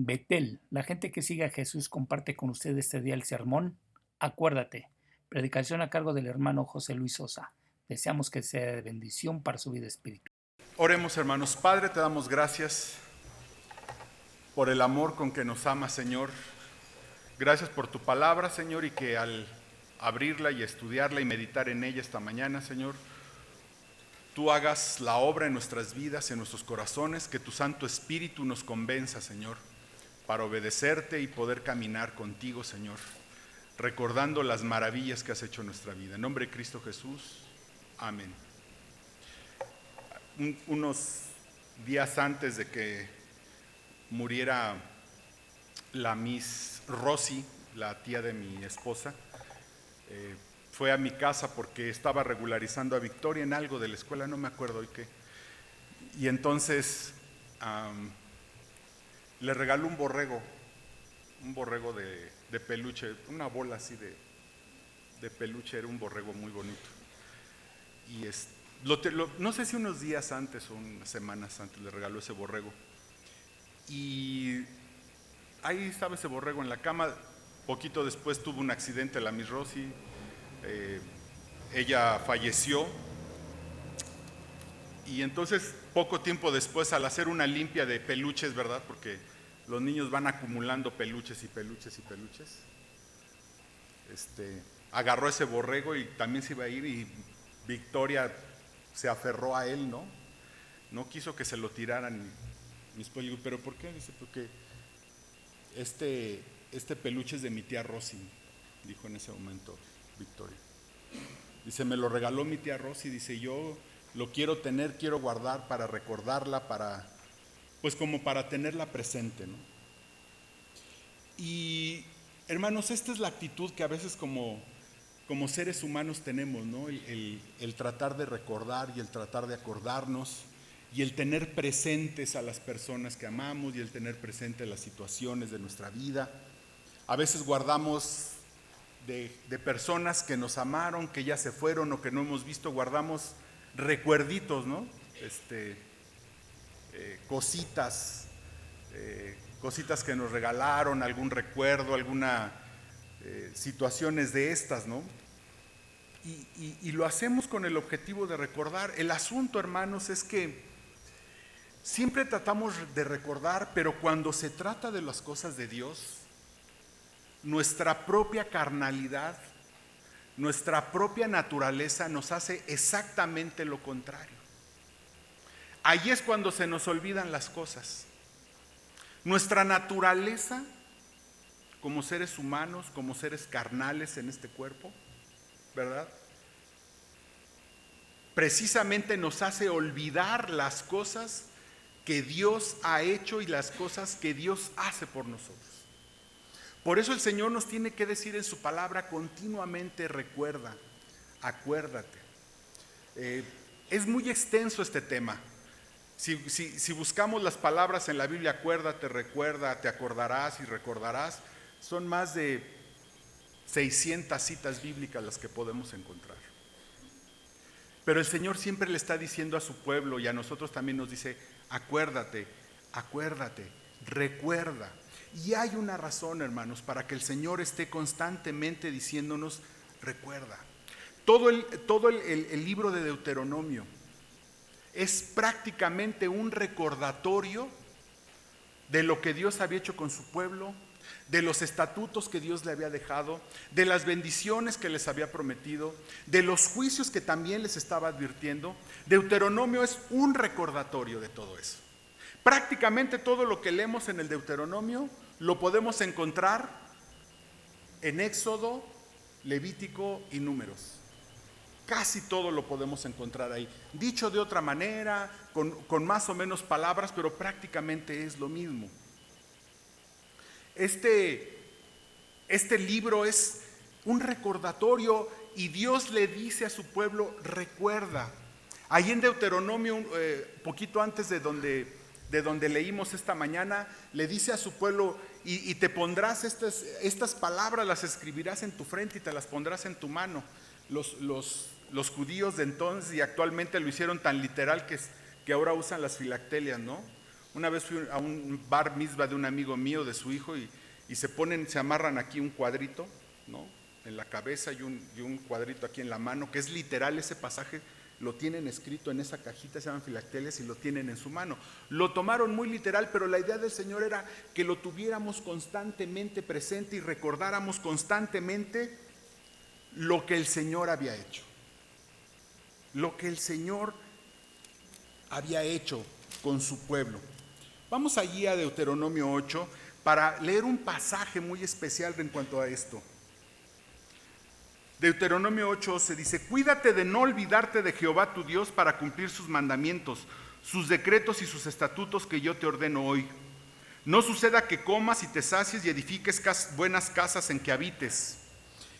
Betel, la gente que sigue a Jesús comparte con usted este día el sermón. Acuérdate, predicación a cargo del hermano José Luis Sosa. Deseamos que sea de bendición para su vida espiritual. Oremos, hermanos. Padre, te damos gracias por el amor con que nos amas, Señor. Gracias por tu palabra, Señor, y que al abrirla y estudiarla y meditar en ella esta mañana, Señor, tú hagas la obra en nuestras vidas, en nuestros corazones, que tu Santo Espíritu nos convenza, Señor, para obedecerte y poder caminar contigo, Señor, recordando las maravillas que has hecho en nuestra vida. En nombre de Cristo Jesús, amén. Unos días antes de que muriera la Miss Rosy, la tía de mi esposa, fue a mi casa porque estaba regularizando a Victoria en algo de la escuela, no me acuerdo hoy qué. Y entonces le regaló un borrego de peluche, una bola así de peluche, era un borrego muy bonito. Y no sé si unos días antes o unas semanas antes le regaló ese borrego. Y ahí estaba ese borrego en la cama. Poquito después tuvo un accidente la Miss Rosy. Ella falleció. Y entonces, poco tiempo después, al hacer una limpia de peluches, ¿verdad? Porque los niños van acumulando peluches y peluches y peluches. Agarró ese borrego y también se iba a ir, y Victoria se aferró a él, ¿no? No quiso que se lo tiraran. Mi esposo dijo, ¿pero por qué? Dice, porque este peluche es de mi tía Rosy, dijo en ese momento Victoria. Dice, me lo regaló mi tía Rosy, dice, yo lo quiero tener, quiero guardar para recordarla, pues como para tenerla presente, ¿no? Y hermanos, esta es la actitud que a veces como seres humanos tenemos, ¿no? El tratar de recordar y el tratar de acordarnos y el tener presentes a las personas que amamos y el tener presentes las situaciones de nuestra vida. A veces guardamos de personas que nos amaron, que ya se fueron o que no hemos visto, guardamos recuerditos, ¿no? Cositas que nos regalaron, algún recuerdo, alguna situaciones de estas, ¿no? Y lo hacemos con el objetivo de recordar. El asunto, hermanos, es que siempre tratamos de recordar, pero cuando se trata de las cosas de Dios, nuestra propia carnalidad, nuestra propia naturaleza nos hace exactamente lo contrario. Ahí es cuando se nos olvidan las cosas. Nuestra naturaleza, como seres humanos, como seres carnales en este cuerpo, ¿verdad? Precisamente nos hace olvidar las cosas que Dios ha hecho y las cosas que Dios hace por nosotros. Por eso el Señor nos tiene que decir en su palabra continuamente, recuerda, acuérdate. Es muy extenso este tema. Si buscamos las palabras en la Biblia, acuérdate, recuerda, te acordarás y recordarás, son más de 600 citas bíblicas las que podemos encontrar. Pero el Señor siempre le está diciendo a su pueblo y a nosotros también nos dice, acuérdate, acuérdate, recuerda. Y hay una razón, hermanos, para que el Señor esté constantemente diciéndonos, recuerda. Todo el libro de Deuteronomio es prácticamente un recordatorio de lo que Dios había hecho con su pueblo, de los estatutos que Dios le había dejado, de las bendiciones que les había prometido, de los juicios que también les estaba advirtiendo. Deuteronomio es un recordatorio de todo eso. Prácticamente todo lo que leemos en el Deuteronomio lo podemos encontrar en Éxodo, Levítico y Números. Casi todo lo podemos encontrar ahí. Dicho de otra manera, con más o menos palabras, pero prácticamente es lo mismo. Este libro es un recordatorio y Dios le dice a su pueblo, recuerda. Ahí en Deuteronomio, poquito antes de donde leímos esta mañana, le dice a su pueblo, y te pondrás estas palabras, las escribirás en tu frente y te las pondrás en tu mano. Los judíos de entonces y actualmente lo hicieron tan literal que ahora usan las filactelias, ¿no? Una vez fui a un bar mitzvah de un amigo mío, de su hijo, y se amarran aquí un cuadrito, ¿no?, en la cabeza y un cuadrito aquí en la mano, que es literal ese pasaje. Lo tienen escrito en esa cajita, se llaman filacterias, y lo tienen en su mano. Lo tomaron muy literal, pero la idea del Señor era que lo tuviéramos constantemente presente y recordáramos constantemente lo que el Señor había hecho. Lo que el Señor había hecho con su pueblo. Vamos allí a Deuteronomio 8 para leer un pasaje muy especial en cuanto a esto. Deuteronomio 8 se dice: cuídate de no olvidarte de Jehová tu Dios para cumplir sus mandamientos, sus decretos y sus estatutos que yo te ordeno hoy. No suceda que comas y te sacies y edifiques buenas casas en que habites,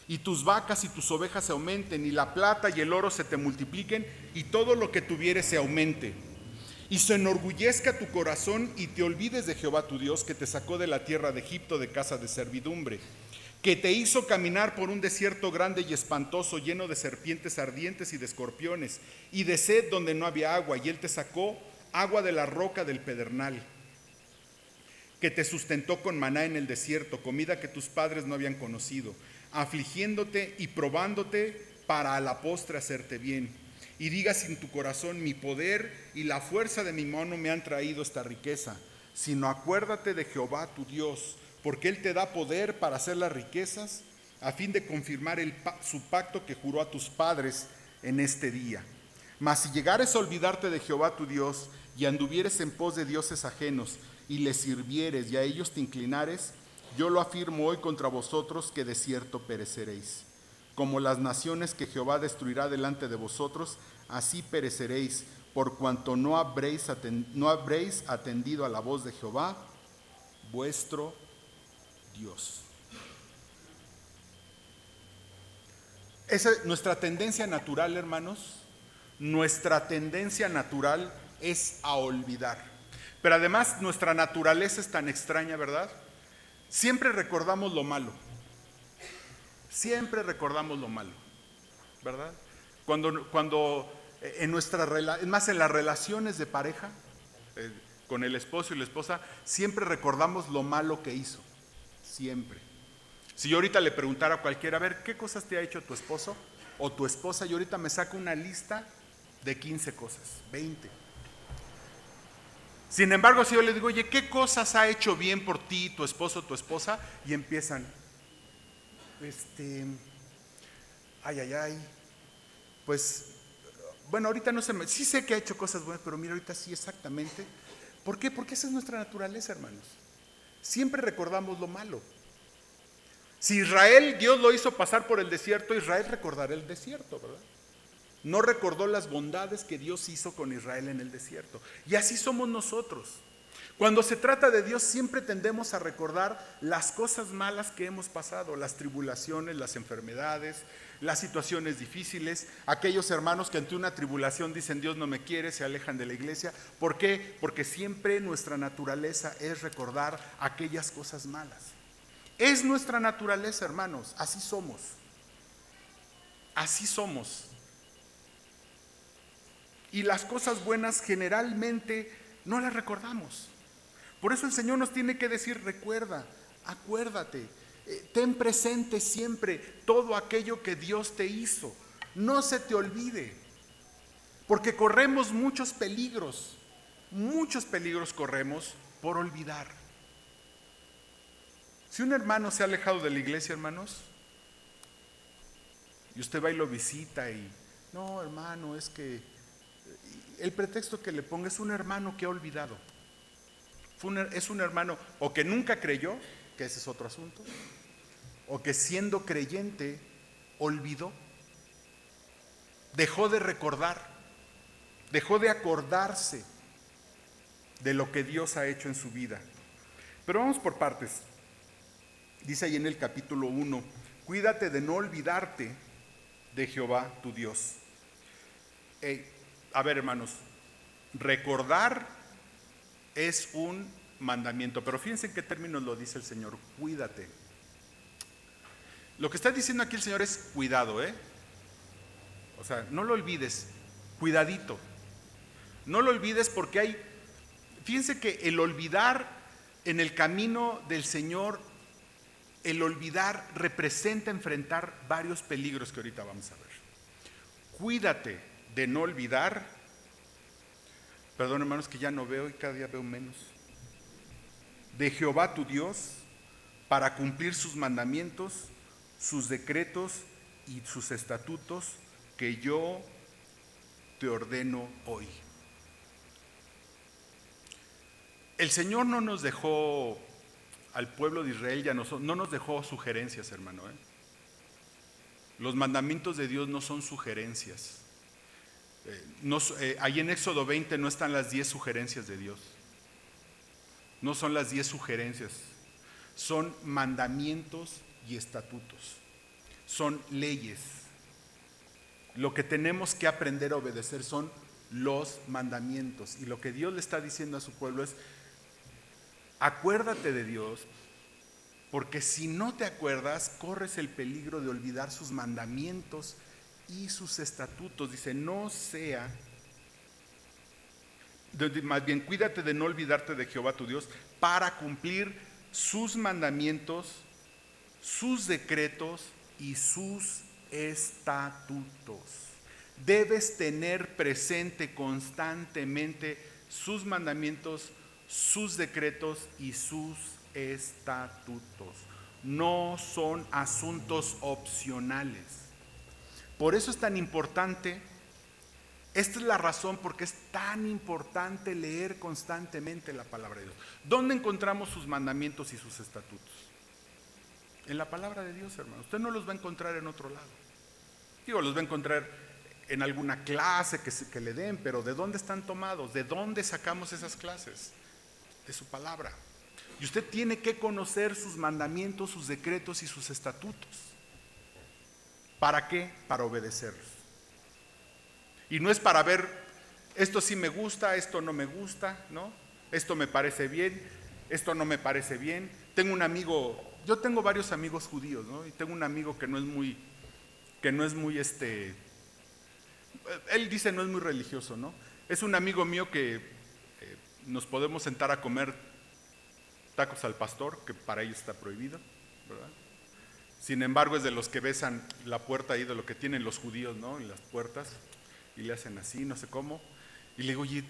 y tus vacas y tus ovejas se aumenten, y la plata y el oro se te multipliquen, y todo lo que tuvieres se aumente. Y se enorgullezca tu corazón y te olvides de Jehová tu Dios, que te sacó de la tierra de Egipto, de casa de servidumbre, que te hizo caminar por un desierto grande y espantoso, lleno de serpientes ardientes y de escorpiones, y de sed donde no había agua, y él te sacó agua de la roca del pedernal, que te sustentó con maná en el desierto, comida que tus padres no habían conocido, afligiéndote y probándote para a la postre hacerte bien. Y digas en tu corazón: mi poder y la fuerza de mi mano me han traído esta riqueza. Sino acuérdate de Jehová tu Dios, porque él te da poder para hacer las riquezas, a fin de confirmar su pacto que juró a tus padres en este día. Mas si llegares a olvidarte de Jehová tu Dios, y anduvieres en pos de dioses ajenos, y les sirvieres y a ellos te inclinares, yo lo afirmo hoy contra vosotros, que de cierto pereceréis. Como las naciones que Jehová destruirá delante de vosotros, así pereceréis, por cuanto no habréis atendido a la voz de Jehová, vuestro Dios. Esa es nuestra tendencia natural, hermanos. Nuestra tendencia natural es a olvidar. Pero además nuestra naturaleza es tan extraña, ¿verdad? Siempre recordamos lo malo. Siempre recordamos lo malo, ¿verdad? Cuando en en las relaciones de pareja, con el esposo y la esposa, siempre recordamos lo malo que hizo. Siempre. Si yo ahorita le preguntara a cualquiera: a ver, ¿qué cosas te ha hecho tu esposo o tu esposa? Yo ahorita me saco una lista de 15 cosas, 20. Sin embargo, si yo le digo: oye, ¿qué cosas ha hecho bien por ti tu esposo o tu esposa? Y empiezan: pues, bueno, ahorita no sí sé que ha hecho cosas buenas, pero mira, ahorita sí exactamente. ¿Por qué? Porque esa es nuestra naturaleza, hermanos. Siempre recordamos lo malo. Si Dios lo hizo pasar por el desierto, Israel recordará el desierto, ¿verdad? No recordó las bondades que Dios hizo con Israel en el desierto. Y así somos nosotros. Cuando se trata de Dios, siempre tendemos a recordar las cosas malas que hemos pasado, las tribulaciones, las enfermedades, las situaciones difíciles, aquellos hermanos que ante una tribulación dicen: Dios no me quiere, se alejan de la iglesia. ¿Por qué? Porque siempre nuestra naturaleza es recordar aquellas cosas malas. Es nuestra naturaleza, hermanos, así somos. Así somos. Y las cosas buenas generalmente no las recordamos. Por eso el Señor nos tiene que decir: recuerda, acuérdate, ten presente siempre todo aquello que Dios te hizo. No se te olvide, porque corremos muchos peligros corremos por olvidar. Si un hermano se ha alejado de la iglesia, hermanos, y usted va y lo visita y: no, hermano, es que el pretexto que le ponga es un hermano que ha olvidado. Es un hermano o que nunca creyó, que ese es otro asunto, o que siendo creyente olvidó, dejó de recordar, dejó de acordarse de lo que Dios ha hecho en su vida. Pero vamos por partes. Dice ahí en el capítulo 1: cuídate de no olvidarte de Jehová tu Dios. A ver, hermanos, recordar es un mandamiento, pero fíjense en qué términos lo dice el Señor: cuídate. Lo que está diciendo aquí el Señor es cuidado, O sea, no lo olvides, cuidadito. No lo olvides, porque Fíjense que el olvidar en el camino del Señor, el olvidar representa enfrentar varios peligros que ahorita vamos a ver. Cuídate de no olvidar. Perdón, hermanos, que ya no veo y cada día veo menos. De Jehová tu Dios, para cumplir sus mandamientos, sus decretos y sus estatutos que yo te ordeno hoy. El Señor no nos dejó al pueblo de Israel, no nos dejó sugerencias, hermano. Los mandamientos de Dios no son sugerencias. Ahí en Éxodo 20 no están las 10 sugerencias de Dios. No son las 10 sugerencias. Son mandamientos y estatutos. Son leyes. Lo que tenemos que aprender a obedecer son los mandamientos. Y lo que Dios le está diciendo a su pueblo es: acuérdate de Dios, porque si no te acuerdas, corres el peligro de olvidar sus mandamientos y sus estatutos. Dice, más bien, cuídate de no olvidarte de Jehová tu Dios para cumplir sus mandamientos, sus decretos y sus estatutos. Debes tener presente constantemente sus mandamientos, sus decretos y sus estatutos. No son asuntos opcionales. Por eso es tan importante, esta es la razón por qué es tan importante leer constantemente la palabra de Dios. ¿Dónde encontramos sus mandamientos y sus estatutos? En la palabra de Dios, hermano. Usted no los va a encontrar en otro lado. Los va a encontrar en alguna clase que le den, pero ¿de dónde están tomados? ¿De dónde sacamos esas clases? De su palabra. Y usted tiene que conocer sus mandamientos, sus decretos y sus estatutos. ¿Para qué? Para obedecerlos. Y no es para ver, esto sí me gusta, esto no me gusta, ¿no? Esto me parece bien, esto no me parece bien. Yo tengo varios amigos judíos, ¿no? Y tengo un amigo que no es muy, él dice no es muy religioso, ¿no? Es un amigo mío que nos podemos sentar a comer tacos al pastor, que para ellos está prohibido, ¿verdad? Sin embargo, es de los que besan la puerta ahí de lo que tienen los judíos, ¿no? En las puertas, y le hacen así, no sé cómo. Y le digo, oye,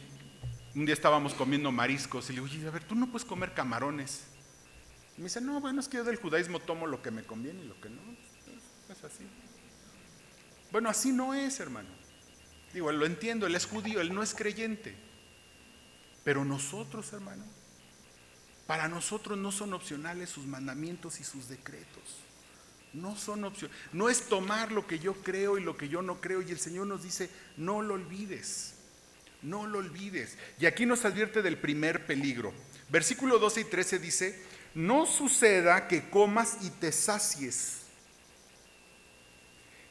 un día estábamos comiendo mariscos, y le digo, oye, a ver, tú no puedes comer camarones. Y me dice, no, bueno, es que yo del judaísmo tomo lo que me conviene y lo que no, es así. Bueno, así no es, hermano. Digo, lo entiendo, él es judío, él no es creyente. Pero nosotros, hermano, para nosotros no son opcionales sus mandamientos y sus decretos. No son opcionales. No es tomar lo que yo creo y lo que yo no creo. Y el Señor nos dice, no lo olvides. No lo olvides. Y aquí nos advierte del primer peligro. Versículo 12 y 13 dice, no suceda que comas y te sacies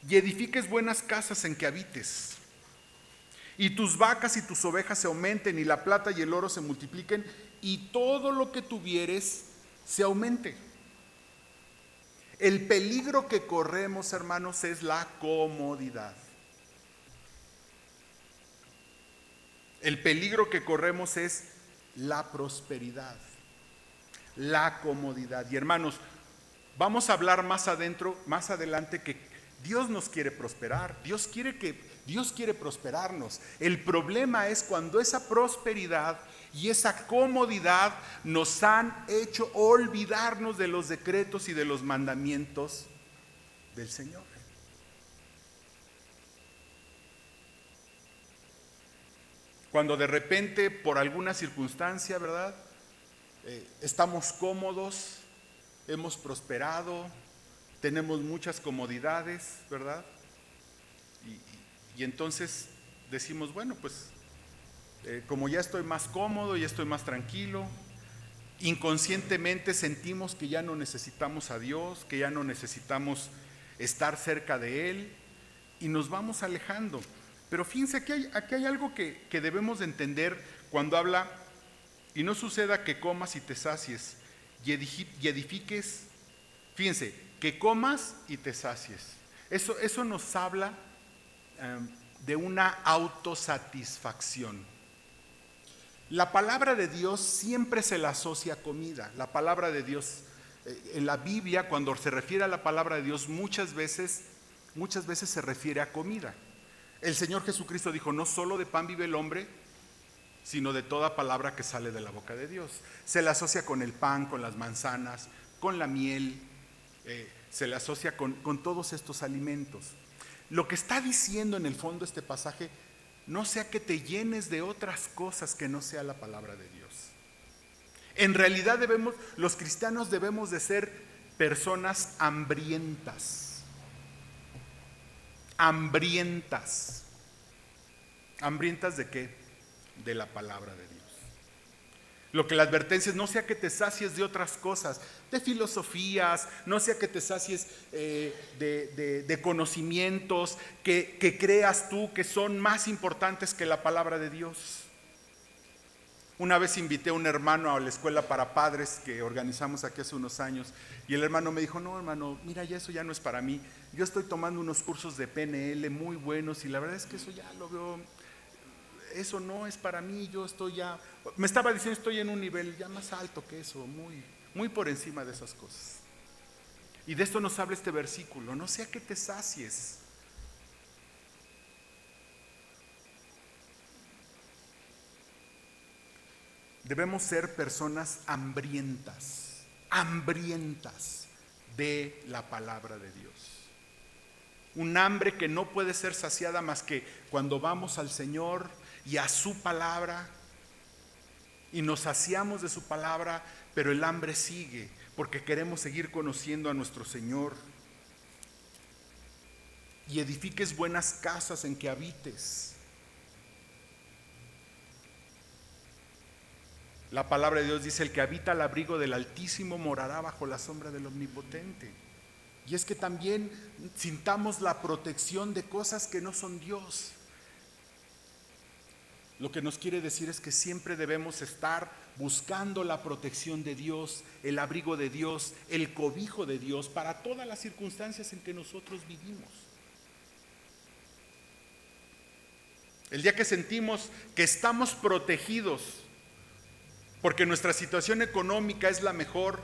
y edifiques buenas casas en que habites, y tus vacas y tus ovejas se aumenten, y la plata y el oro se multipliquen, y todo lo que tuvieres se aumente. El peligro que corremos, hermanos, es la comodidad. El peligro que corremos es la prosperidad, la comodidad. Y hermanos, vamos a hablar más adelante que Dios nos quiere prosperar, Dios quiere prosperarnos. El problema es cuando esa prosperidad y esa comodidad nos han hecho olvidarnos de los decretos y de los mandamientos del Señor. Cuando de repente, por alguna circunstancia, ¿verdad? Estamos cómodos, hemos prosperado, tenemos muchas comodidades, ¿verdad? Y entonces decimos, bueno, pues como ya estoy más cómodo, ya estoy más tranquilo, inconscientemente sentimos que ya no necesitamos a Dios, que ya no necesitamos estar cerca de Él, y nos vamos alejando. Pero fíjense, aquí hay algo que debemos de entender cuando habla, y no suceda que comas y te sacies y edifiques, fíjense, que comas y te sacies. Eso nos habla de una autosatisfacción. La palabra de Dios siempre se la asocia a comida. La palabra de Dios, en la Biblia, cuando se refiere a la palabra de Dios, muchas veces se refiere a comida. El Señor Jesucristo dijo, no solo de pan vive el hombre, sino de toda palabra que sale de la boca de Dios. Se la asocia con el pan, con las manzanas, con la miel, se le asocia con todos estos alimentos. Lo que está diciendo en el fondo este pasaje, no sea que te llenes de otras cosas que no sea la palabra de Dios. En realidad los cristianos debemos de ser personas hambrientas. ¿Hambrientas de qué? De la palabra de Dios. Lo que la advertencia es, no sea que te sacies de otras cosas, de filosofías, no sea que te sacies de conocimientos que creas tú que son más importantes que la palabra de Dios. Una vez invité a un hermano a la escuela para padres que organizamos aquí hace unos años, y el hermano me dijo, no hermano, mira, ya eso ya no es para mí, yo estoy tomando unos cursos de PNL muy buenos y la verdad es que eso ya lo veo, eso no es para mí, yo estoy ya, me estaba diciendo, estoy en un nivel ya más alto que eso, muy por encima de esas cosas. Y de esto nos habla este versículo, no sea que te sacies. Debemos ser personas hambrientas de la palabra de Dios. Un hambre que no puede ser saciada más que cuando vamos al Señor y a su palabra y nos saciamos de su palabra, pero el hambre sigue porque queremos seguir conociendo a nuestro Señor. Y edifiques buenas casas en que habites. La palabra de Dios dice, el que habita al abrigo del Altísimo morará bajo la sombra del Omnipotente. Y es que también sintamos la protección de cosas que no son Dios. Lo que nos quiere decir es que siempre debemos estar buscando la protección de Dios, el abrigo de Dios, el cobijo de Dios para todas las circunstancias en que nosotros vivimos. El día que sentimos que estamos protegidos porque nuestra situación económica es la mejor,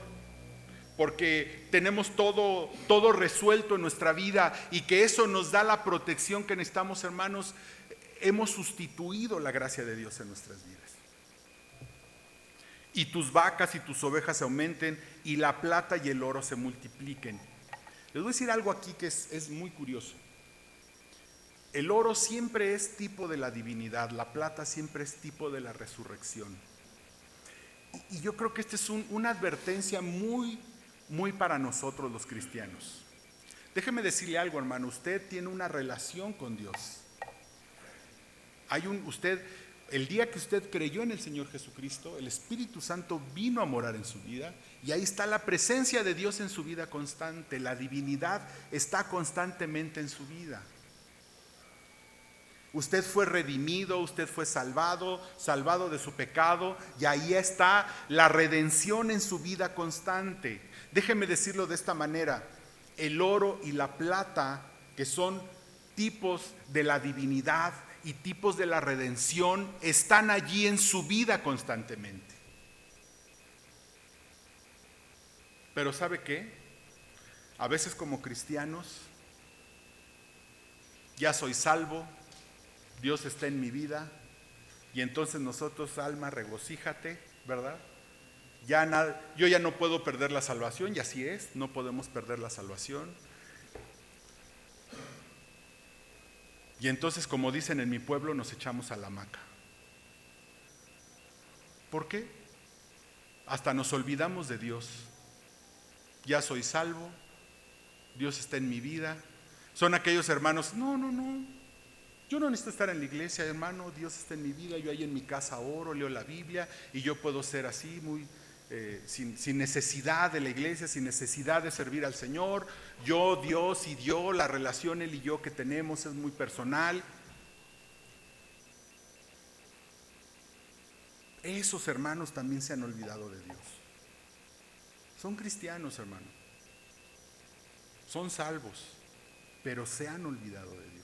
porque tenemos todo resuelto en nuestra vida y que eso nos da la protección que necesitamos, hermanos, hemos sustituido la gracia de Dios en nuestras vidas. Y tus vacas y tus ovejas se aumenten y la plata y el oro se multipliquen. Les voy a decir algo aquí que es muy curioso. El oro siempre es tipo de la divinidad, la plata siempre es tipo de la resurrección. Y yo creo que esta es una advertencia muy para nosotros los cristianos. Déjeme decirle algo, hermano, usted tiene una relación con Dios. El día que usted creyó en el Señor Jesucristo, el Espíritu Santo vino a morar en su vida y ahí está la presencia de Dios en su vida constante. La divinidad está constantemente en su vida. Usted fue redimido, usted fue salvado de su pecado y ahí está la redención en su vida constante. Déjeme decirlo de esta manera, el oro y la plata, que son tipos de la divinidad y tipos de la redención, están allí en su vida constantemente. Pero ¿sabe qué? A veces como cristianos, ya soy salvo, Dios está en mi vida, y entonces nosotros, alma, regocíjate, ¿verdad? Yo ya no puedo perder la salvación, y así es, no podemos perder la salvación. Y entonces, como dicen en mi pueblo, nos echamos a la hamaca. ¿Por qué? Hasta nos olvidamos de Dios. Ya soy salvo, Dios está en mi vida. Son aquellos hermanos, no, yo no necesito estar en la iglesia, hermano, Dios está en mi vida, yo ahí en mi casa oro, leo la Biblia y yo puedo ser así, sin necesidad de la iglesia, sin necesidad de servir al Señor. Yo, Dios y Dios, la relación Él y yo que tenemos es muy personal. Esos hermanos también se han olvidado de Dios. Son cristianos, hermano. Son salvos, pero se han olvidado de Dios.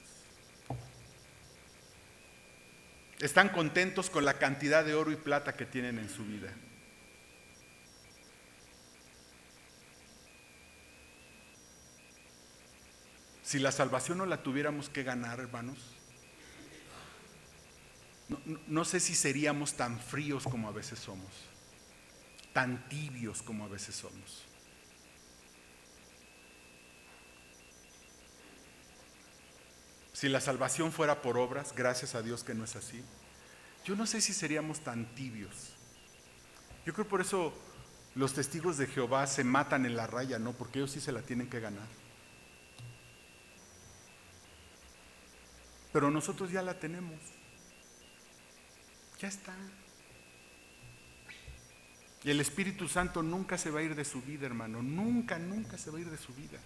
Están contentos con la cantidad de oro y plata que tienen en su vida. Si la salvación no la tuviéramos que ganar, hermanos, no sé si seríamos tan fríos como a veces somos, tan tibios como a veces somos. Si la salvación fuera por obras, gracias a Dios que no es así, yo no sé si seríamos tan tibios. Yo creo por eso los testigos de Jehová se matan en la raya, ¿no? Porque ellos sí se la tienen que ganar. Pero nosotros ya la tenemos. Ya está. Y el Espíritu Santo nunca se va a ir de su vida, hermano. Nunca, nunca se va a ir de su vida.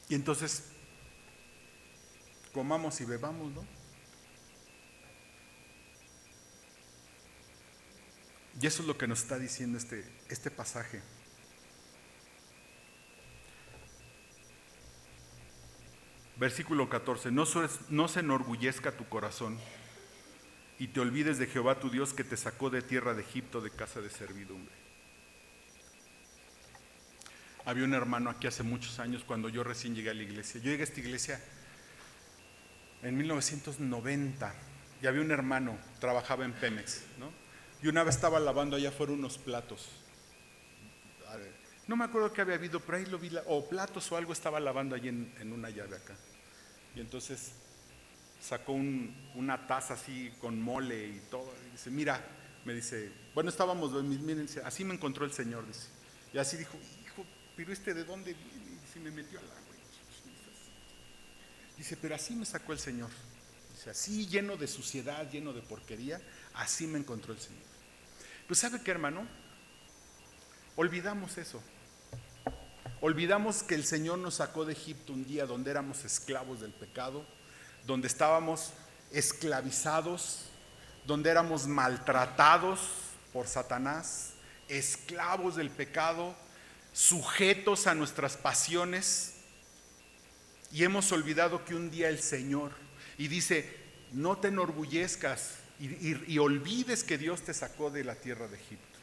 Y entonces, comamos y bebamos, ¿no? Y eso es lo que nos está diciendo este pasaje. Versículo 14. No se enorgullezca tu corazón y te olvides de Jehová tu Dios que te sacó de tierra de Egipto, de casa de servidumbre. Había un hermano aquí hace muchos años cuando yo recién llegué a la iglesia. Yo llegué a esta iglesia en 1990 y había un hermano, trabajaba en Pemex, ¿no? Y una vez estaba lavando allá afuera unos platos. No me acuerdo qué había habido, pero ahí lo vi, o platos o algo estaba lavando allí en una llave acá. Y entonces sacó una taza así con mole y todo. Y dice, mira, me dice, bueno, estábamos, miren, así me encontró el Señor, dice. Y así dijo, hijo, pero ¿de dónde viene? Y se me metió al agua. Dice, pero así me sacó el Señor. Dice, así lleno de suciedad, lleno de porquería, así me encontró el Señor. Pues ¿sabe qué, hermano? Olvidamos eso. Olvidamos que el Señor nos sacó de Egipto un día donde éramos esclavos del pecado, donde estábamos esclavizados, donde éramos maltratados por Satanás, esclavos del pecado, sujetos a nuestras pasiones. Y hemos olvidado que un día el Señor, y dice, no te enorgullezcas y olvides que Dios te sacó de la tierra de Egipto.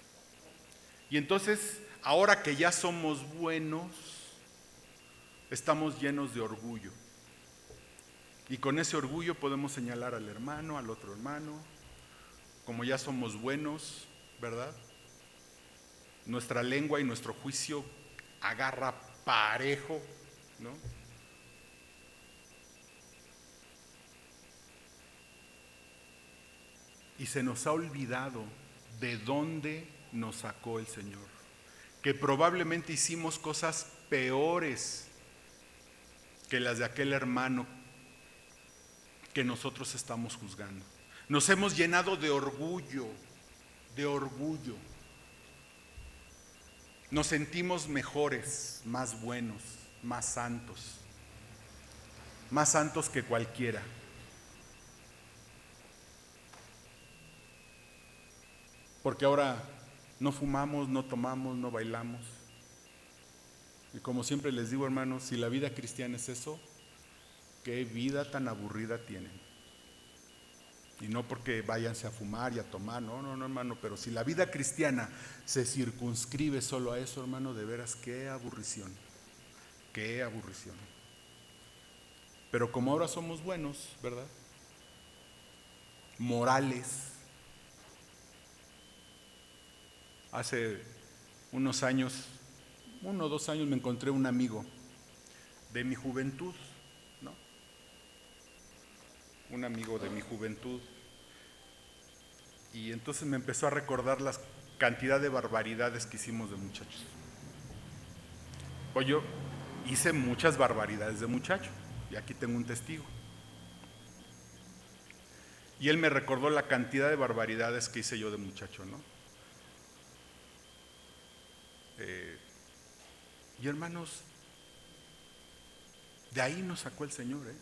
Y entonces, ahora que ya somos buenos, estamos llenos de orgullo. Y con ese orgullo podemos señalar al hermano, al otro hermano, como ya somos buenos, ¿verdad? Nuestra lengua y nuestro juicio agarra parejo, ¿no? Y se nos ha olvidado de dónde nos sacó el Señor, que probablemente hicimos cosas peores que las de aquel hermano que nosotros estamos juzgando. Nos hemos llenado de orgullo, de orgullo. Nos sentimos mejores, más buenos, más santos que cualquiera. Porque ahora no fumamos, no tomamos, no bailamos. Y como siempre les digo, hermanos, si la vida cristiana es eso, qué vida tan aburrida tienen. Y no porque váyanse a fumar y a tomar, no, hermano, pero si la vida cristiana se circunscribe solo a eso, hermano, de veras, qué aburrición, qué aburrición. Pero como ahora somos buenos, ¿verdad? Morales. Hace unos años, 1 o 2 años, me encontré un amigo de mi juventud, ¿no? Un amigo de mi juventud. Y entonces me empezó a recordar la cantidad de barbaridades que hicimos de muchachos. Pues yo hice muchas barbaridades de muchacho, y aquí tengo un testigo. Y él me recordó la cantidad de barbaridades que hice yo de muchacho, ¿no? Y hermanos, de ahí nos sacó el Señor, ¿eh?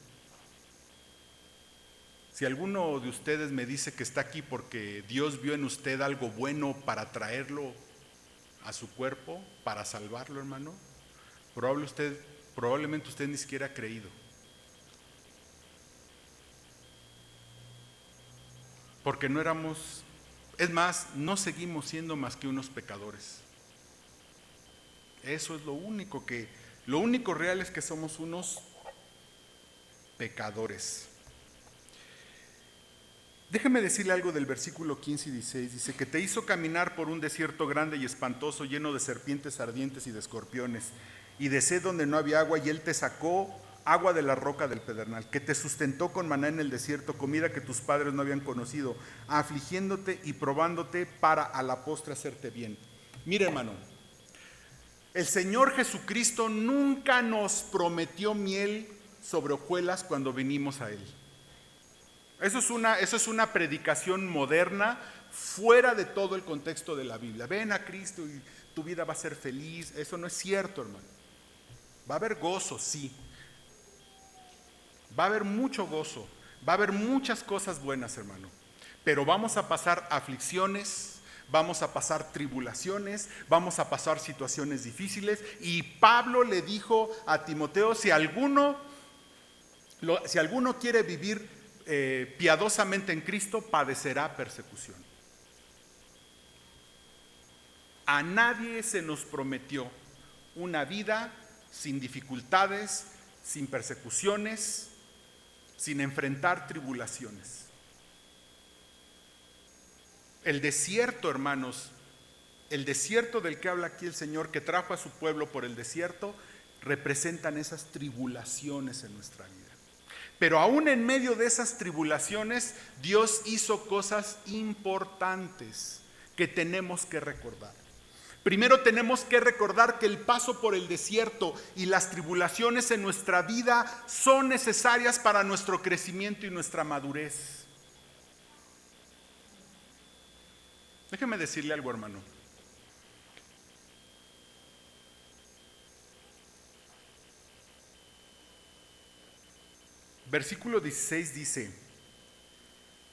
Si alguno de ustedes me dice que está aquí porque Dios vio en usted algo bueno para traerlo a su cuerpo, para salvarlo, hermano, probablemente usted ni siquiera ha creído. porque no éramos, es más, no seguimos siendo más que unos pecadores. Eso es lo único real es que somos unos pecadores. Déjeme decirle algo del versículo 15 y 16. Dice que te hizo caminar por un desierto grande y espantoso, lleno de serpientes ardientes y de escorpiones, y de sed donde no había agua, y él te sacó agua de la roca del pedernal, que te sustentó con maná en el desierto, comida que tus padres no habían conocido, afligiéndote y probándote para a la postre hacerte bien. Mira, hermano, el Señor Jesucristo nunca nos prometió miel sobre hojuelas cuando vinimos a Él. Eso es una predicación moderna fuera de todo el contexto de la Biblia. Ven a Cristo y tu vida va a ser feliz. Eso no es cierto, hermano. Va a haber gozo, sí. Va a haber mucho gozo. Va a haber muchas cosas buenas, hermano. Pero vamos a pasar aflicciones, vamos a pasar tribulaciones, vamos a pasar situaciones difíciles. Y Pablo le dijo a Timoteo, si alguno quiere vivir piadosamente en Cristo, padecerá persecución. A nadie se nos prometió una vida sin dificultades, sin persecuciones, sin enfrentar tribulaciones. El desierto, hermanos, el desierto del que habla aquí el Señor, que trajo a su pueblo por el desierto, representan esas tribulaciones en nuestra vida. Pero aún en medio de esas tribulaciones, Dios hizo cosas importantes que tenemos que recordar. Primero tenemos que recordar que el paso por el desierto y las tribulaciones en nuestra vida son necesarias para nuestro crecimiento y nuestra madurez. Déjeme decirle algo, hermano. Versículo 16 dice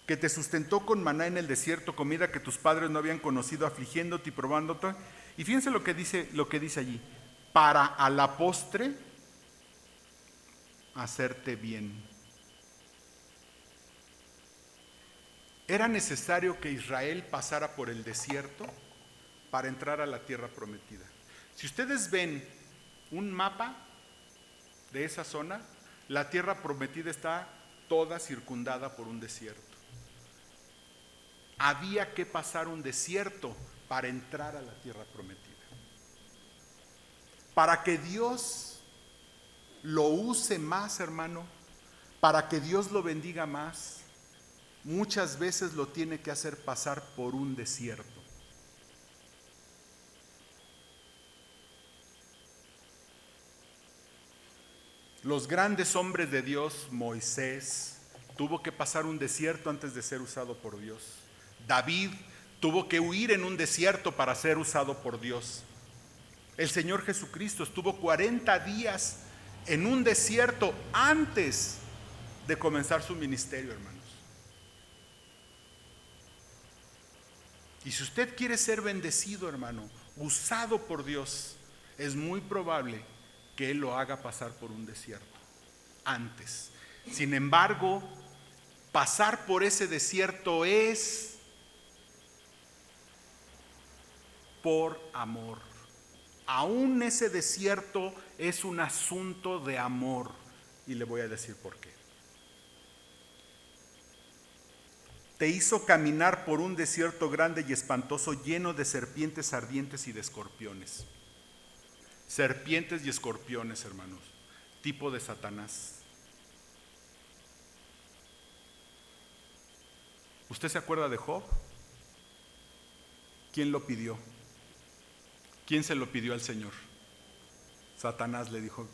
que te sustentó con maná en el desierto, comida que tus padres no habían conocido, afligiéndote y probándote. Y fíjense lo que dice allí, para a la postre hacerte bien. Era necesario que Israel pasara por el desierto para entrar a la tierra prometida. Si ustedes ven un mapa de esa zona, la tierra prometida está toda circundada por un desierto. Había que pasar un desierto para entrar a la tierra prometida. Para que Dios lo use más, hermano, para que Dios lo bendiga más, muchas veces lo tiene que hacer pasar por un desierto. Los grandes hombres de Dios, Moisés, tuvo que pasar un desierto antes de ser usado por Dios. David tuvo que huir en un desierto para ser usado por Dios. El Señor Jesucristo estuvo 40 días en un desierto antes de comenzar su ministerio, hermanos. Y si usted quiere ser bendecido, hermano, usado por Dios, es muy probable que Él lo haga pasar por un desierto antes. Sin embargo, pasar por ese desierto es por amor. Aún ese desierto es un asunto de amor. Y le voy a decir por qué. Te hizo caminar por un desierto grande y espantoso, lleno de serpientes ardientes y de escorpiones. Serpientes y escorpiones, hermanos, tipo de Satanás. ¿Usted se acuerda de Job? ¿Quién lo pidió? ¿Quién se lo pidió al Señor? Satanás le dijo,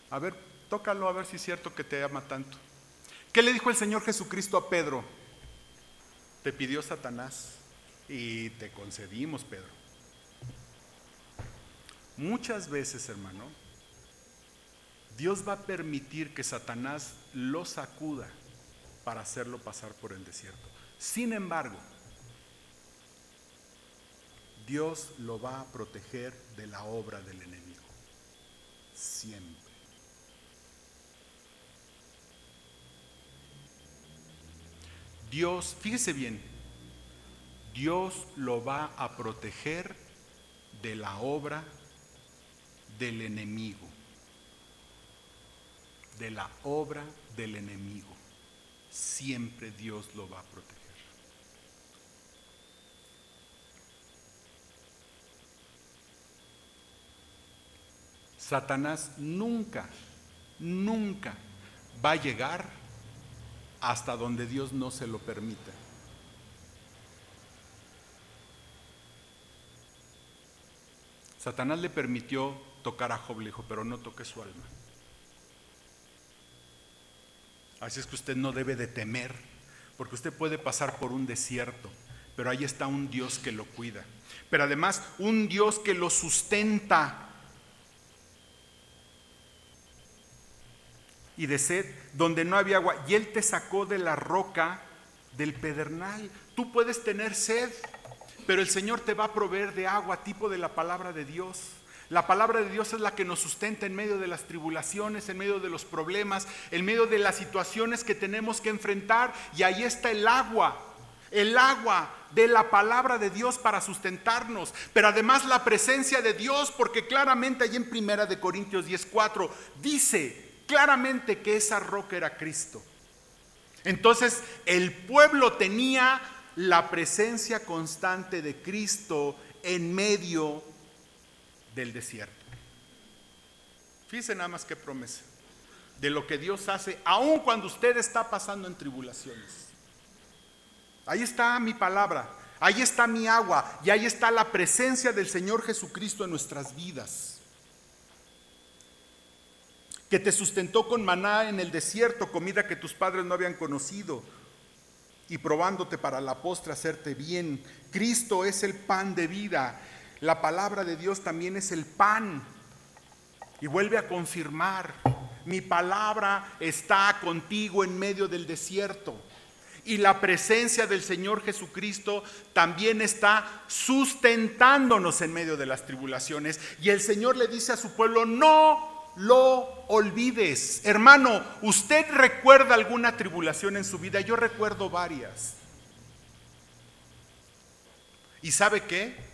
a ver, tócalo a ver si es cierto que te ama tanto. ¿Qué le dijo el Señor Jesucristo a Pedro? Te pidió Satanás y te concedimos, Pedro. Muchas veces, hermano, Dios va a permitir que Satanás lo sacuda para hacerlo pasar por el desierto. Sin embargo, Dios lo va a proteger de la obra del enemigo. Siempre. Dios, fíjese bien, Dios lo va a proteger de la obra del enemigo. De la obra del enemigo. Siempre Dios lo va a proteger. Satanás nunca va a llegar hasta donde Dios no se lo permita. Satanás le permitió tocar a Job, le dijo, pero no toque su alma. Así es que usted no debe de temer, porque usted puede pasar por un desierto, pero ahí está un Dios que lo cuida. Pero además, un Dios que lo sustenta. Y de sed, donde no había agua, y Él te sacó de la roca del pedernal. Tú puedes tener sed, pero el Señor te va a proveer de agua, tipo de la palabra de Dios. La palabra de Dios es la que nos sustenta en medio de las tribulaciones, en medio de los problemas, en medio de las situaciones que tenemos que enfrentar. Y ahí está el agua de la palabra de Dios para sustentarnos. Pero además la presencia de Dios, porque claramente allí en 1 Corintios 10:4 dice claramente que esa roca era Cristo. Entonces el pueblo tenía la presencia constante de Cristo en medio del desierto. Fíjense nada más qué promesa de lo que Dios hace aun cuando usted está pasando en tribulaciones. Ahí está mi palabra, ahí está mi agua y ahí está la presencia del Señor Jesucristo en nuestras vidas, que te sustentó con maná en el desierto, comida que tus padres no habían conocido, y probándote para la postre hacerte bien. Cristo es el pan de vida. La palabra de Dios también es el pan. Y vuelve a confirmar, mi palabra está contigo en medio del desierto. Y la presencia del Señor Jesucristo también está sustentándonos en medio de las tribulaciones. Y el Señor le dice a su pueblo, no lo olvides. Hermano, ¿usted recuerda alguna tribulación en su vida? Yo recuerdo varias. ¿Y sabe qué?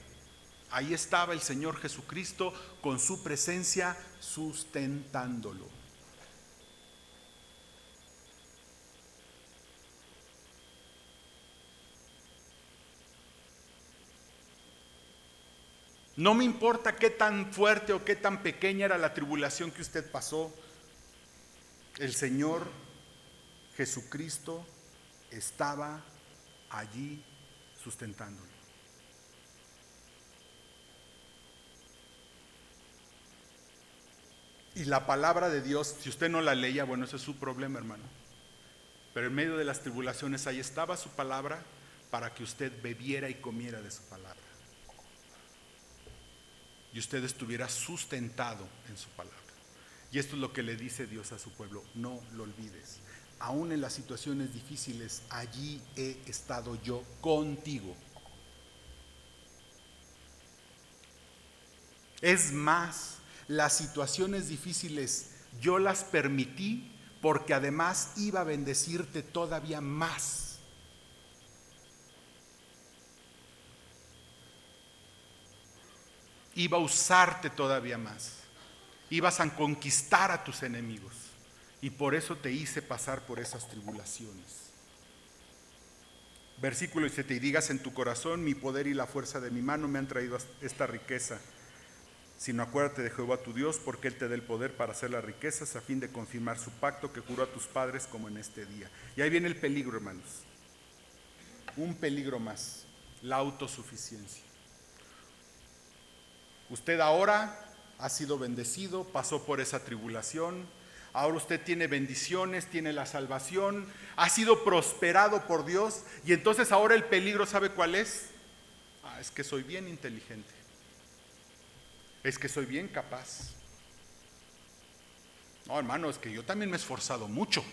Ahí estaba el Señor Jesucristo con su presencia sustentándolo. No me importa qué tan fuerte o qué tan pequeña era la tribulación que usted pasó. El Señor Jesucristo estaba allí sustentándolo. Y la palabra de Dios, si usted no la leía, bueno, ese es su problema, hermano. Pero en medio de las tribulaciones ahí estaba su palabra para que usted bebiera y comiera de su palabra. Y usted estuviera sustentado en su palabra. Y esto es lo que le dice Dios a su pueblo, no lo olvides. Aún en las situaciones difíciles, allí he estado yo contigo. Es más, las situaciones difíciles yo las permití porque además iba a bendecirte todavía más. Iba a usarte todavía más. Ibas a conquistar a tus enemigos. Y por eso te hice pasar por esas tribulaciones. Versículo 7: y digas en tu corazón, mi poder y la fuerza de mi mano me han traído esta riqueza. Sino acuérdate de Jehová tu Dios, porque Él te da el poder para hacer las riquezas, a fin de confirmar su pacto que juró a tus padres, como en este día. Y ahí viene el peligro, hermanos. Un peligro más: la autosuficiencia. Usted ahora ha sido bendecido, pasó por esa tribulación, ahora usted tiene bendiciones, tiene la salvación, ha sido prosperado por Dios, y entonces ahora el peligro, ¿sabe cuál es? Es que soy bien inteligente, es que soy bien capaz. No, hermano, es que yo también me he esforzado mucho.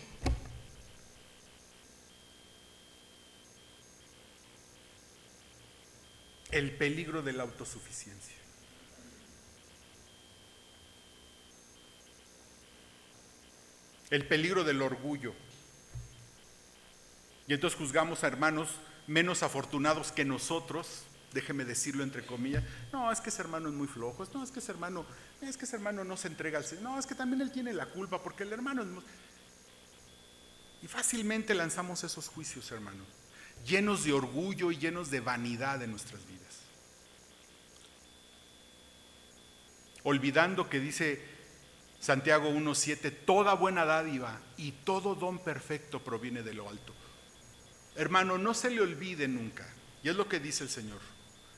El peligro de la autosuficiencia. El peligro del orgullo. Y entonces juzgamos a hermanos menos afortunados que nosotros, déjeme decirlo entre comillas. No, es que ese hermano es muy flojo. No, es que ese hermano no se entrega al Señor. No, es que también él tiene la culpa porque el hermano es... Y fácilmente lanzamos esos juicios, hermanos, llenos de orgullo y llenos de vanidad en nuestras vidas. Olvidando que dice Santiago 1:7, toda buena dádiva y todo don perfecto proviene de lo alto. Hermano, no se le olvide nunca, y es lo que dice el Señor,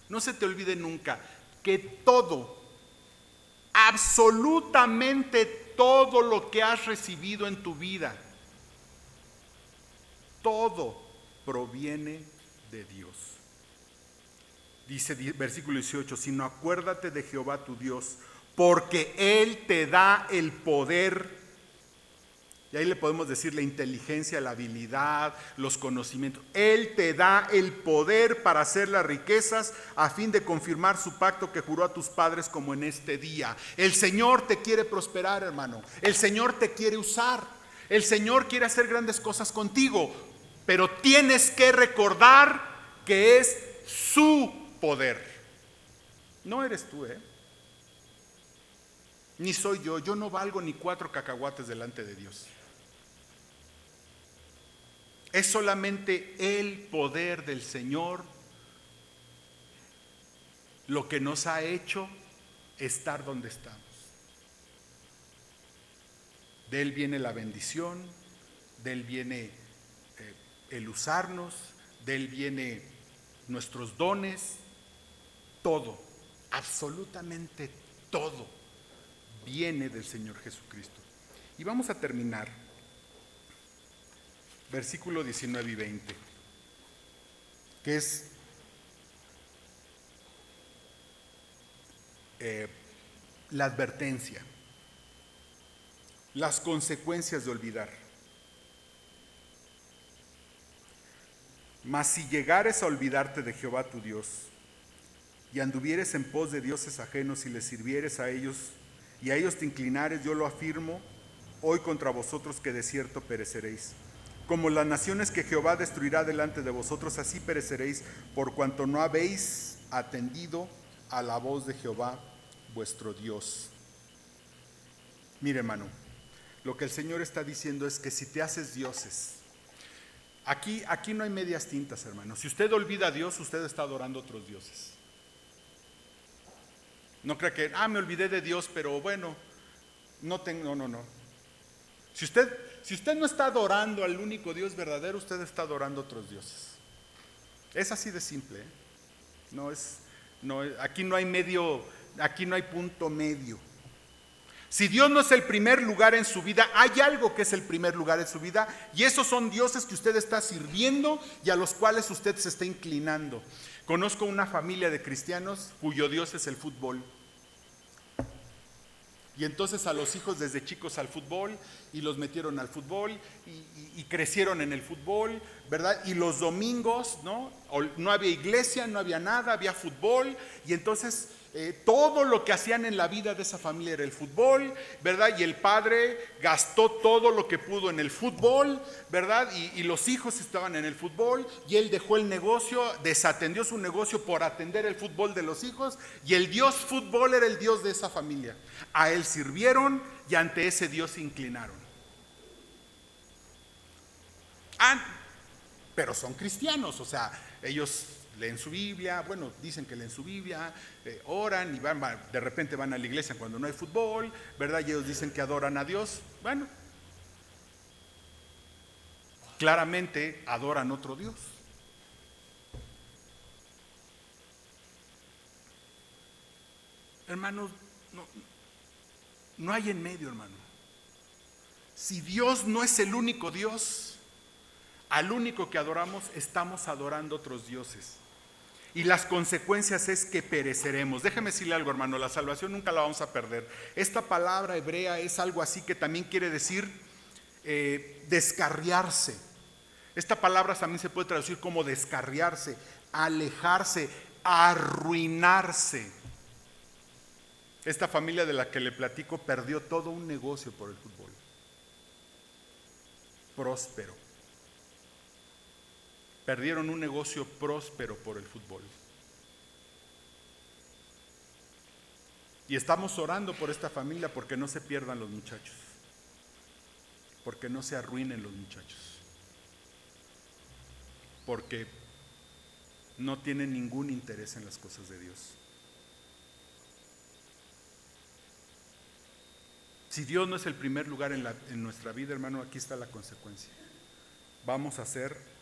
no se te olvide nunca que todo, absolutamente todo lo que has recibido en tu vida, todo proviene de Dios. Dice versículo 18, sino acuérdate de Jehová tu Dios, porque Él te da el poder. Y ahí le podemos decir la inteligencia, la habilidad, los conocimientos. Él te da el poder para hacer las riquezas a fin de confirmar su pacto que juró a tus padres como en este día. El Señor te quiere prosperar, hermano. El Señor te quiere usar. El Señor quiere hacer grandes cosas contigo. Pero tienes que recordar que es su poder. No eres tú, ni soy yo. Yo no valgo ni 4 cacahuates delante de Dios. Es solamente el poder del Señor lo que nos ha hecho estar donde estamos. De Él viene la bendición, de Él viene el usarnos, de Él viene nuestros dones, todo, absolutamente todo viene del Señor Jesucristo. Y vamos a terminar, versículo 19 y 20, que es la advertencia, las consecuencias de olvidar. Mas si llegares a olvidarte de Jehová tu Dios, y anduvieres en pos de dioses ajenos y les sirvieres a ellos, y a ellos te inclinares, yo lo afirmo hoy contra vosotros que de cierto pereceréis. Como las naciones que Jehová destruirá delante de vosotros, así pereceréis, por cuanto no habéis atendido a la voz de Jehová vuestro Dios. Mire, hermano, lo que el Señor está diciendo es que si te haces dioses, aquí no hay medias tintas, hermano. Si usted olvida a Dios, usted está adorando a otros dioses. No crea que, me olvidé de Dios, pero bueno, no. Si usted no está adorando al único Dios verdadero, usted está adorando a otros dioses. Es así de simple, aquí no hay medio, aquí no hay punto medio. Si Dios no es el primer lugar en su vida, hay algo que es el primer lugar en su vida, y esos son dioses que usted está sirviendo y a los cuales usted se está inclinando. Conozco una familia de cristianos cuyo Dios es el fútbol. Y entonces a los hijos desde chicos al fútbol, y los metieron al fútbol, y crecieron en el fútbol, ¿verdad? Y los domingos, no había iglesia, no había nada, había fútbol, y entonces todo lo que hacían en la vida de esa familia era el fútbol, ¿verdad? Y el padre gastó todo lo que pudo en el fútbol, ¿verdad? Y los hijos estaban en el fútbol, y él dejó el negocio, desatendió su negocio por atender el fútbol de los hijos, y el Dios fútbol era el Dios de esa familia. A él sirvieron y ante ese Dios se inclinaron. Pero son cristianos, o sea, ellos leen su Biblia, dicen que leen su Biblia, oran y de repente van a la iglesia cuando no hay fútbol, ¿verdad? Y ellos dicen que adoran a Dios. Claramente adoran otro Dios. Hermanos, no hay en medio, hermano. Si Dios no es el único Dios, al único que adoramos, estamos adorando otros dioses. Y las consecuencias es que pereceremos. Déjeme decirle algo, hermano, la salvación nunca la vamos a perder. Esta palabra hebrea es algo así que también quiere decir descarriarse. Esta palabra también se puede traducir como descarriarse, alejarse, arruinarse. Esta familia de la que le platico perdió todo un negocio por el fútbol. Próspero. perdieron un negocio próspero por el fútbol. Y estamos orando por esta familia porque no se pierdan los muchachos, porque no se arruinen los muchachos, porque no tienen ningún interés en las cosas de Dios. Si Dios no es el primer lugar en nuestra vida, hermano, aquí está la consecuencia. Vamos a ser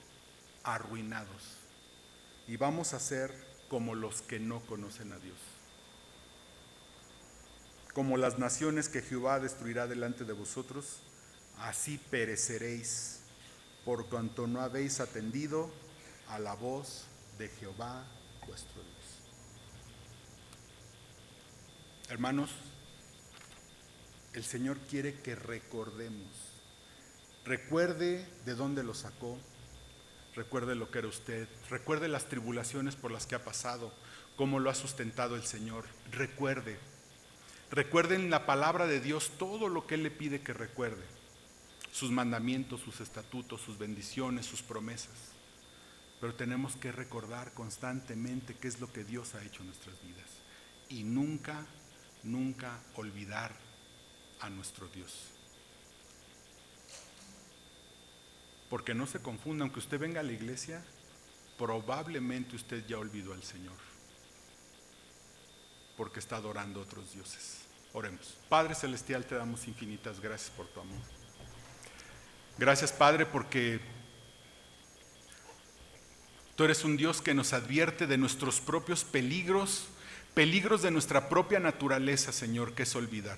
arruinados y vamos a ser como los que no conocen a Dios. Como las naciones que Jehová destruirá delante de vosotros, así pereceréis, por cuanto no habéis atendido a la voz de Jehová vuestro Dios. Hermanos, el Señor quiere que recordemos. Recuerde de dónde lo sacó, recuerde lo que era usted, recuerde las tribulaciones por las que ha pasado, cómo lo ha sustentado el Señor. Recuerden la palabra de Dios, todo lo que Él le pide que recuerde, sus mandamientos, sus estatutos, sus bendiciones, sus promesas. Pero tenemos que recordar constantemente qué es lo que Dios ha hecho en nuestras vidas y nunca olvidar a nuestro Dios. Porque no se confunda, aunque usted venga a la iglesia, probablemente usted ya olvidó al Señor, porque está adorando a otros dioses. Oremos. Padre Celestial, te damos infinitas gracias por tu amor. Gracias, Padre, porque tú eres un Dios que nos advierte de nuestros propios peligros de nuestra propia naturaleza, Señor, que es olvidar.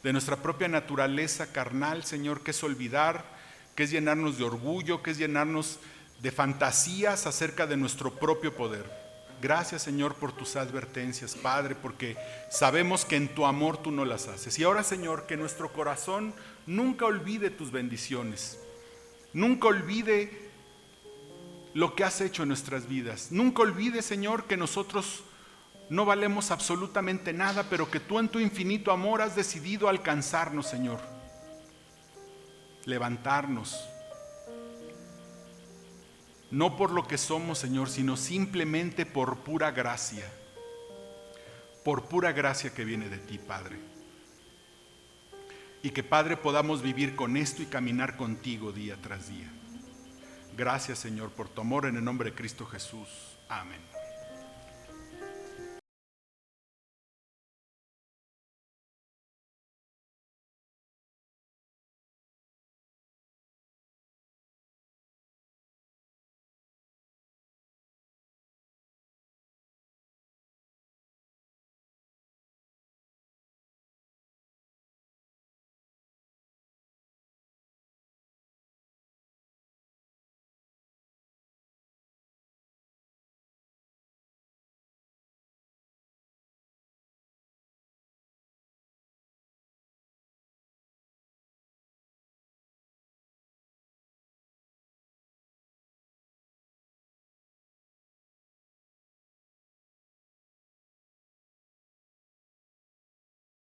De nuestra propia naturaleza carnal, Señor, que es olvidar, que es llenarnos de orgullo, que es llenarnos de fantasías acerca de nuestro propio poder. Gracias, Señor, por tus advertencias, Padre, porque sabemos que en tu amor tú no las haces. Y ahora, Señor, que nuestro corazón nunca olvide tus bendiciones, nunca olvide lo que has hecho en nuestras vidas. Nunca olvide, Señor, que nosotros no valemos absolutamente nada, pero que tú en tu infinito amor has decidido alcanzarnos, Señor. Levantarnos. No por lo que somos, Señor, sino simplemente por pura gracia. Por pura gracia que viene de ti, Padre. Y que, Padre, podamos vivir con esto y caminar contigo día tras día. Gracias, Señor, por tu amor, en el nombre de Cristo Jesús. Amén.